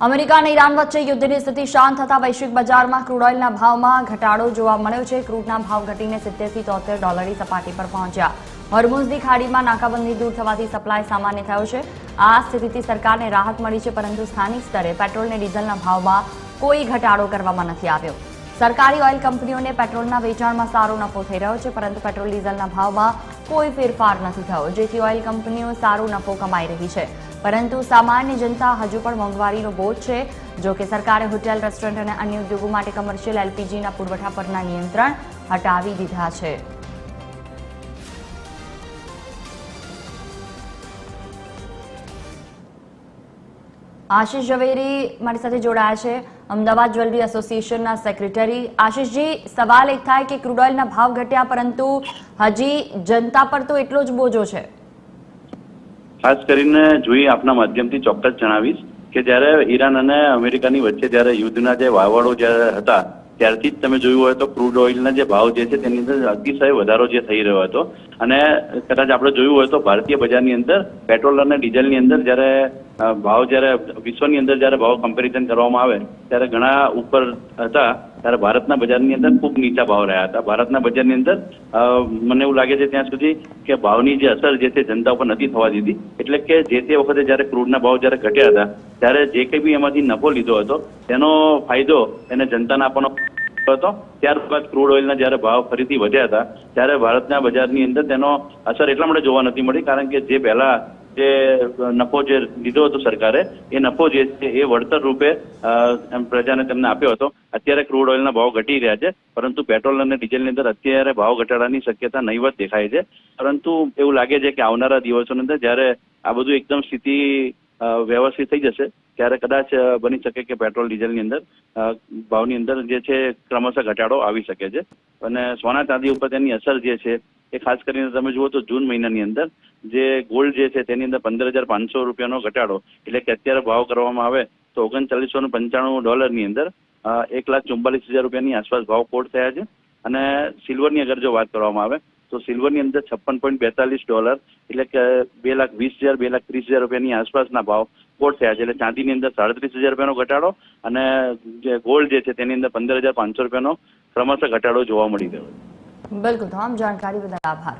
America અને Iran વચ્ચે યુદ્ધની સ્થિતિ શાંત થતા વૈશ્વિક બજારમાં ક્રૂડ ઓઇલના ભાવમાં ઘટાડો જોવા મળ્યો છે। ક્રૂડના ભાવ ઘટીને 70 થી 73 ડોલરની સપાટી પર પહોંચ્યા। હોર્મુઝની ખાડીમાં નાકાબંધી દૂર થવાથી સપ્લાય સામાન્ય થયો છે। આ સ્થિતિથી સરકારને રાહત મળી છે, પરંતુ સ્થાનિક સ્તરે પેટ્રોલ અને ડીઝલના ભાવમાં કોઈ ઘટાડો કરવામાં નથી આવ્યો। સરકારી ઓઇલ કંપનીઓને પેટ્રોલના વેચાણમાં સારો નફો થઈ રહ્યો છે, પરંતુ પેટ્રોલ ડીઝલના ભાવમાં કોઈ ફેરફાર નથી થયો, જેથી ઓઇલ કંપનીઓ સારો નફો કમાઈ રહી છે, પરંતુ સામાન્ય જનતા હજુ પણ મોંઘવારીનો બોજ છે। જો કે સરકારે હોટેલ, રેસ્ટોરન્ટ અને અન્ય ઉદ્યોગો માટે કમર્શિયલ એલપીજીના પુરવઠા પરના નિયંત્રણ હટાવી દીધા છે। આશિષ ઝવેરી મારી સાથે જોડાયા છે, અમદાવાદ જ્વેલરી એસોસિએશનના સેક્રેટરી। આશિષજી, સવાલ એક થાય કે ક્રૂડ ઓઇલના ભાવ ઘટ્યા, પરંતુ હજી જનતા પર તો એટલો જ બોજો છે। ખાસ કરીને જોઈ આપના માધ્યમથી ચોક્કસ જણાવીશ કે જ્યારે ઈરાન અને અમેરિકાની વચ્ચે જ્યારે યુદ્ધના જે વાવડો જ્યારે હતા ત્યારથી જ તમે જોયું હોય તો ક્રૂડ ઓઇલના જે ભાવ જે છે તેની અંદર અતિશય વધારો જે થઈ રહ્યો હતો, અને કદાચ આપણે જોયું હોય તો ભારતીય બજારની અંદર પેટ્રોલ અને ડીઝલની અંદર જ્યારે ભાવ જ્યારે વિશ્વની અંદર જ્યારે ભાવ કમ્પેરિઝન કરવામાં આવે ત્યારે ઘણા ઉપર હતા, ત્યારે ભારતના બજારની અંદર ખૂબ નીચા ભાવ રહ્યા હતા। ભારતના બજારની અંદર મને એવું લાગે છે ત્યાં સુધી કે ભાવની જે અસર જે છે જનતા ઉપર નથી થવા દીધી, એટલે કે જે તે વખતે જ્યારે ક્રૂડના ભાવ જ્યારે ઘટ્યા હતા ત્યારે જે કંઈ બી એમાંથી નફો લીધો હતો તેનો ફાયદો એને જનતાને આપવાનો હતો। ત્યારબાદ ક્રૂડ ઓઇલના જ્યારે ભાવ ફરીથી વધ્યા હતા ત્યારે ભારતના બજારની અંદર તેનો અસર એટલા માટે જોવા નથી મળી, કારણ કે જે પહેલા જે નફો જે લીધો હતો સરકારે એ નફો જે છે એ વળતર રૂપે પ્રજાને તેમને આપ્યો હતો। અત્યારે ક્રૂડ ઓઇલના ભાવ ઘટી રહ્યા છે, પરંતુ પેટ્રોલ અને ડીઝલની અંદર અત્યારે ભાવ ઘટાડાની શક્યતા નહીવત દેખાય છે। પરંતુ એવું લાગે છે કે આવનારા દિવસોની અંદર જ્યારે આ બધું એકદમ સ્થિતિ વ્યવસ્થિત થઈ જશે ત્યારે કદાચ બની શકે કે પેટ્રોલ ડીઝલની અંદર ભાવની અંદર જે છે ક્રમશઃ ઘટાડો આવી શકે છે। અને સોના ચાંદી ઉપર તેની અસર જે છે એ ખાસ કરીને તમે જુઓ તો જૂન મહિનાની અંદર જે ગોલ્ડ જે છે તેની અંદર 15,500 રૂપિયાનો ઘટાડો, એટલે કે અત્યારે ભાવ કરવામાં આવે તો 3995 ડોલરની અંદર 1,44,000 રૂપિયાની આસપાસ ભાવ કોટ થયા છે। અને સિલ્વરની અગર જો વાત કરવામાં આવે તો સિલ્વરની અંદર 56.42 ડોલર, એટલે કે 2,20,000 2,30,000 રૂપિયાની આસપાસના ભાવ કોટ થયા છે। એટલે ચાંદીની અંદર 37,000 રૂપિયાનો ઘટાડો અને જે ગોલ્ડ જે છે તેની અંદર 15,500 રૂપિયાનો ક્રમશઃ ઘટાડો જોવા મળી રહ્યો છે। બિલકુલ, તમામ જાણકારી બદલ આભાર।